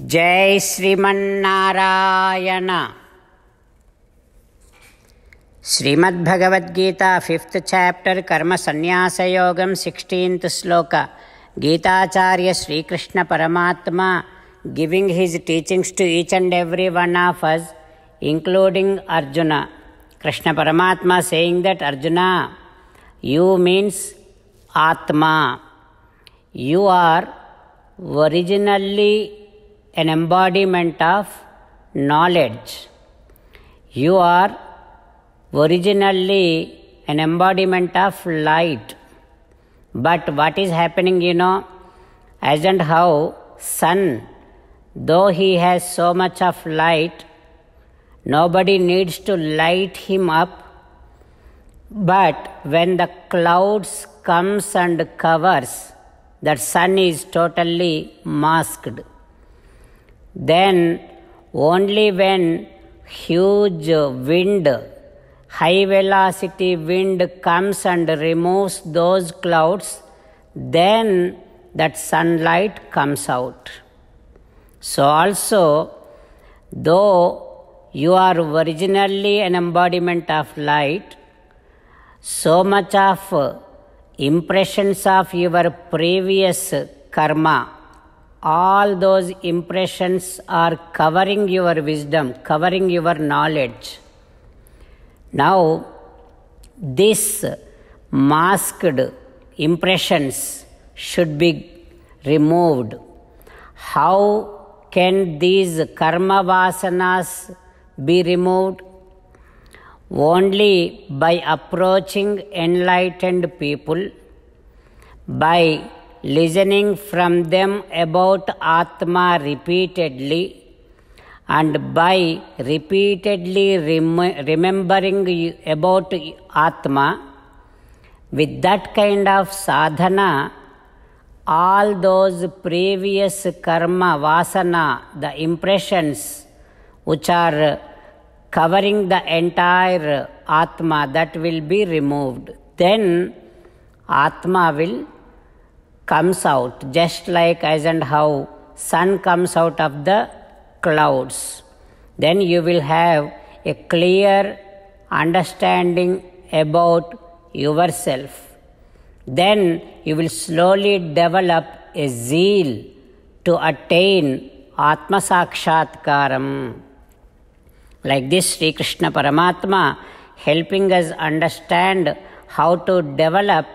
जय Sriman Narayana. Shrimad Bhagavad Gita 5th chapter कर्म संन्यास योगम 16th श्लोक। गीताचार्य श्रीकृष्ण परमात्मा giving his teachings to each and every one of us, including Arjuna. Krishna Paramatma saying that Arjuna, you means Atma. You are originally an embodiment of knowledge. You are originally an embodiment of light. But what is happening, as and how sun, though he has so much of light, nobody needs to light him up. But when the clouds comes and covers, that sun is totally masked. Then only when huge wind, high velocity wind comes and removes those clouds, then that sunlight comes out. So also, though you are originally an embodiment of light, so much of impressions of your previous karma, all those impressions are covering your wisdom, covering your knowledge. Now, these masked impressions should be removed. How can these karma vasanas be removed? Only by approaching enlightened people, by listening from them about Atma repeatedly, and by repeatedly remembering about Atma. With that kind of sadhana, all those previous karma, vasana, the impressions which are covering the entire Atma, that will be removed. Then Atma will comes out, just like as and how sun comes out of the clouds. Then you will have a clear understanding about yourself. Then you will slowly develop a zeal to attain Atma Sakshatkaram. Like this, Sri Krishna Paramatma helping us understand how to develop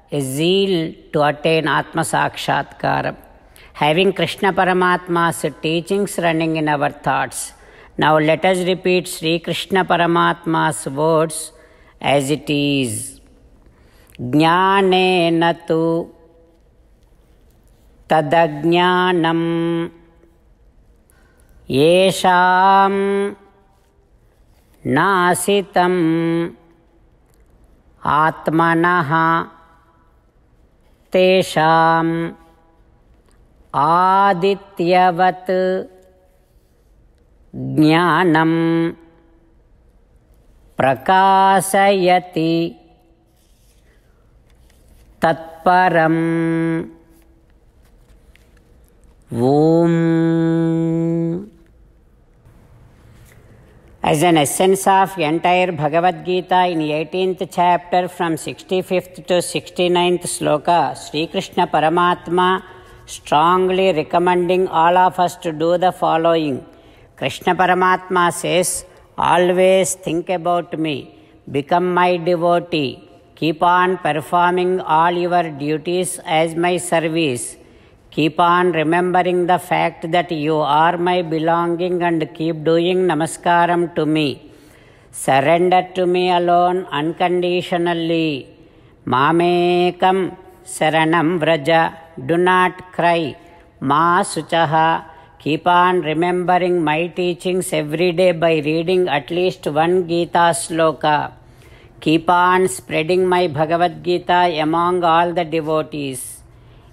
a zeal to attain Atma Sakshatkaram. Having Krishna Paramatma's teachings running in our thoughts, now let us repeat Sri Krishna Paramatma's words as it is. Jnanena tu tadajnanam yesham nasitam atmanaha tesham आदित्यवत् ज्ञानं प्रकाशयति तत्परम् ॐ. As an essence of entire Bhagavad Gita in 18th chapter from 65th to 69th sloka, Sri Krishna Paramatma strongly recommending all of us to do the following. Krishna Paramatma says, always think about me, become my devotee, keep on performing all your duties as my service, keep on remembering the fact that you are my belonging and keep doing namaskaram to me. Surrender to me alone unconditionally. Mamekam saranam vraja. Do not cry. Ma suchaha. Keep on remembering my teachings every day by reading at least one Gita sloka. Keep on spreading my Bhagavad Gita among all the devotees.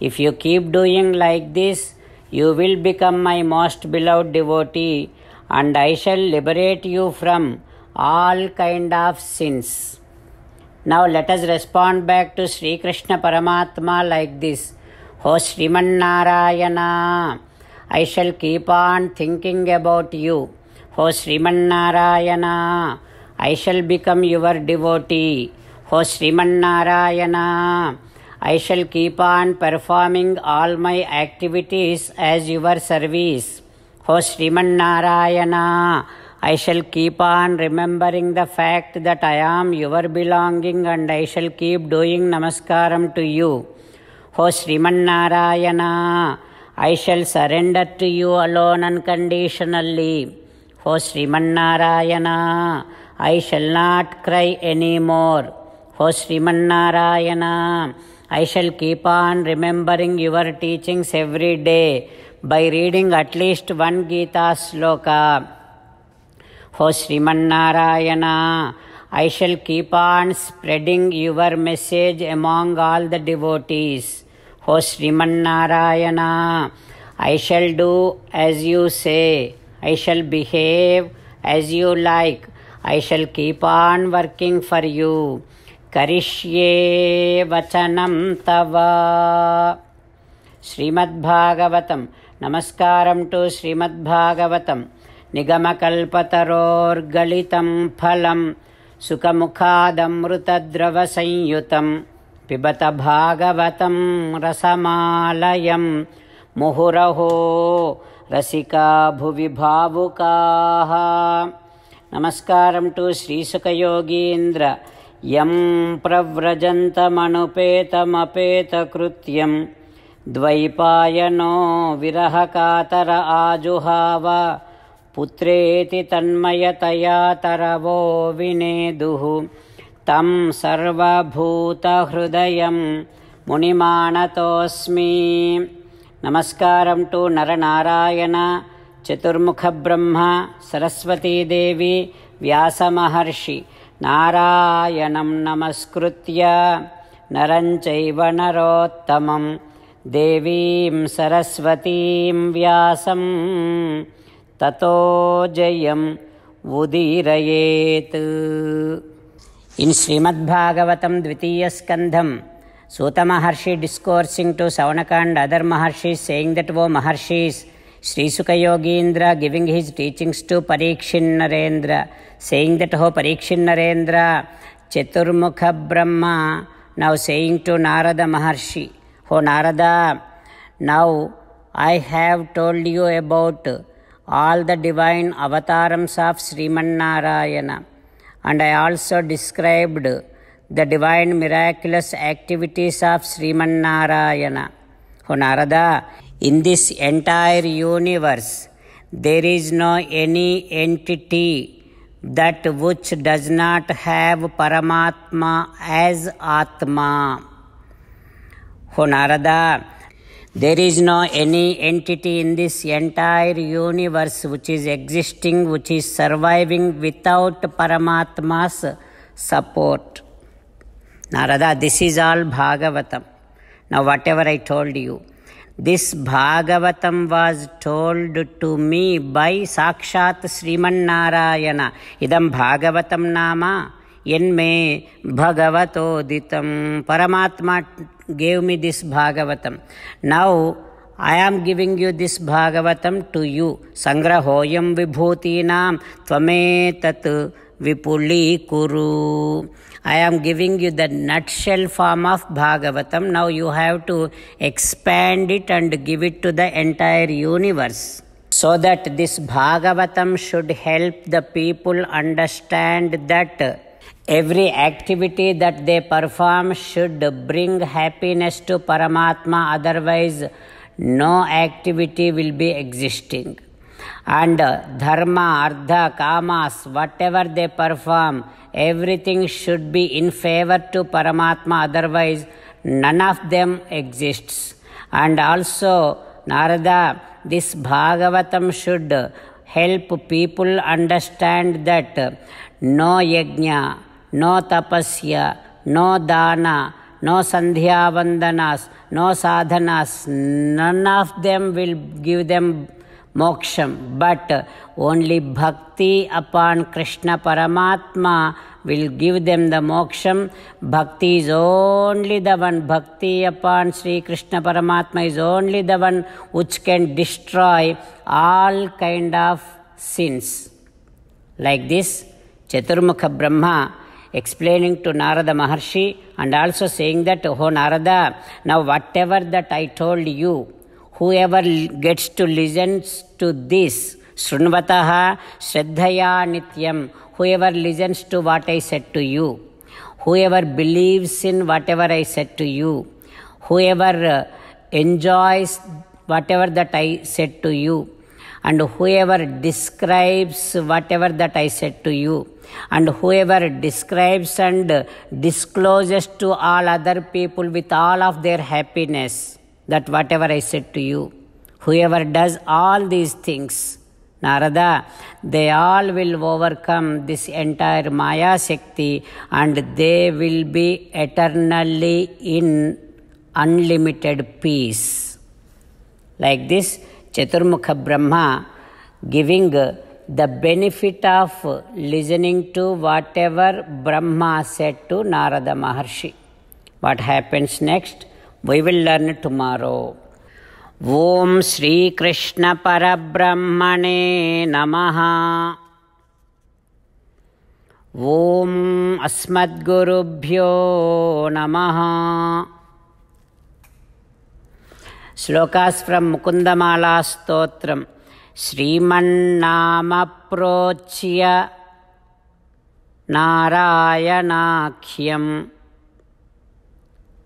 If you keep doing like this, you will become my most beloved devotee, and I shall liberate you from all kind of sins. Now let us respond back to Sri Krishna Paramatma like this. O Srimannarayana, I shall keep on thinking about you. O Srimannarayana, I shall become your devotee. O Srimannarayana, I shall keep on performing all my activities as your service. O Srimannarayana, I shall keep on remembering the fact that I am your belonging and I shall keep doing namaskaram to you. O Srimannarayana, I shall surrender to you alone unconditionally. O Srimannarayana, I shall not cry anymore. O Srimannarayana, I shall keep on remembering your teachings every day by reading at least one Gita sloka. O Srimannarayana, I shall keep on spreading your message among all the devotees. O Srimannarayana, I shall do as you say. I shall behave as you like. I shall keep on working for you. Karishye vachanam tava. Srimad Bhagavatam. Namaskaram to Srimad Bhagavatam. Nigamakalpatarorgalitam phalam Sukamukhadamrutadrava sanyutam Pibata Bhagavatam rasamalayam Muhuraho Rasika bhuvi bhavukaha. Namaskaram to Sri Sukha Yogindra. Yam pravrajantamanupeta krutyam Dvaipayano virahakatara ajuhava Putreti tanmayataya taravo vineduhu Tam sarvabhuta hrudayam munimanatosmi. Namaskaram to Naranarayana, Chaturmukha Brahma, Saraswati Devi, Vyasa Maharshi. Narayanam namaskritya naranchaiva narottamam Devim Saraswatim Vyasam Tato Jayam Udirayet. In Srimad Bhagavatam Dvitiya Skandham, Suta Maharshi discoursing to Saunaka and other Maharshis, saying that, O Maharshis, Sri Sukha Yogindra giving his teachings to Parikshin Narendra, saying that, O Parikshin Narendra, Chaturmukha Brahma, now saying to Narada Maharshi, O Narada, now I have told you about all the divine avatarams of Srimannarayana, and I also described the divine miraculous activities of Srimannarayana. O Narada, in this entire universe, there is no any entity that which does not have Paramatma as Atma. O Narada, there is no any entity in this entire universe which is existing, which is surviving without Paramatma's support. Narada, this is all Bhagavatam. Now whatever I told you, this Bhagavatam was told to me by Sakshat Srimannarayana. Idam Bhagavatam nama Yenme Bhagavatoditam. Paramatma gave me this Bhagavatam. Now I am giving you this Bhagavatam to you. Sangrahoyam vibhutinam tvametat vipuli kuru. I am giving you the nutshell form of Bhagavatam. Now you have to expand it and give it to the entire universe, so that this Bhagavatam should help the people understand that every activity that they perform should bring happiness to Paramatma, otherwise no activity will be existing. And dharma, artha, kamas, whatever they perform, everything should be in favor to Paramatma, otherwise none of them exists. And also, Narada, this Bhagavatam should help people understand that no yajna, no tapasya, no dana, no sandhya vandanas, no sadhanas, none of them will give them moksham, but only bhakti upon Krishna Paramatma will give them the moksham. Bhakti is only the one, bhakti upon Sri Krishna Paramatma is only the one which can destroy all kind of sins. Like this, Chaturmukha Brahma explaining to Narada Maharshi and also saying that, oh Narada, now whatever that I told you, whoever gets to listen to this, Shrunvataha Shraddhaya Nityam, whoever listens to what I said to you, whoever believes in whatever I said to you, whoever enjoys whatever that I said to you, and whoever describes whatever that I said to you, and whoever describes and discloses to all other people with all of their happiness that whatever I said to you, whoever does all these things, Narada, they all will overcome this entire Maya Shakti and they will be eternally in unlimited peace. Like this, Chaturmukha Brahma giving the benefit of listening to whatever Brahma said to Narada Maharshi. What happens next? We will learn tomorrow. Om Shri Krishna Parabrahmane Namaha. Om Asmadgurubhyo Namaha. Slokas from Mukundamala Stotram. Srimannamaprocchya Narayanakyam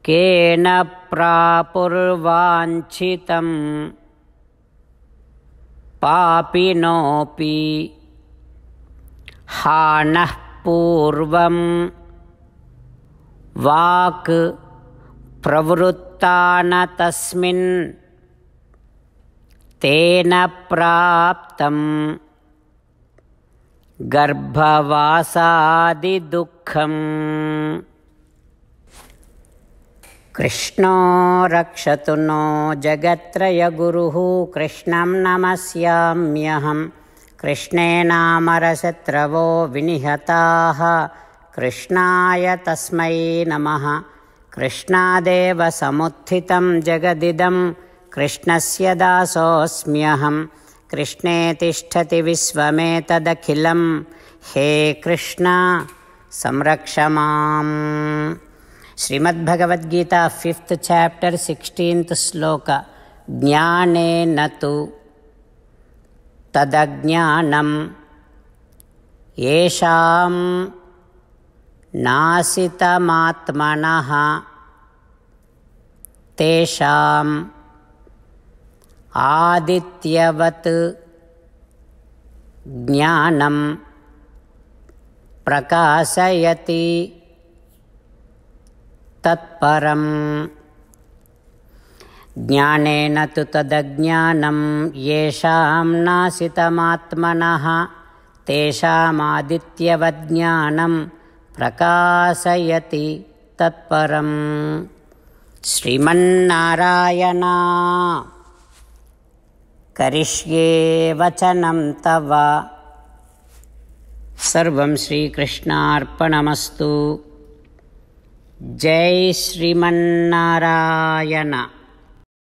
Kena prapurvanchitam papinopi hanah purvam vak pravruttana tasmin tena praptam garbhavasadi dukkham. Krishno rakshatu no jagatraya guruhu krishnam namasyamyaham. Krishne namarashatravo vinihataha krishnaya tasmai namaha. Krishnadeva samuthitam jagadidam krishnasya dasosmyaham. Krishne tishtati visvametadakhilam he Krishna samrakshamam. Srimad Bhagavad Gita 5th chapter 16th sloka. Jnane natu tadajnanam yesham nasitamatmanaha tesham adityavat jnanam prakasayati tatparam. Jnanena tu tadajnanam yesham nasitamatmanaha tesham adityavat jnanam prakasayati tatparam. Srimannarayana karishye vachanam tava. Sarvam Shri Krishnarpanamastu. Jai Srimannarayana.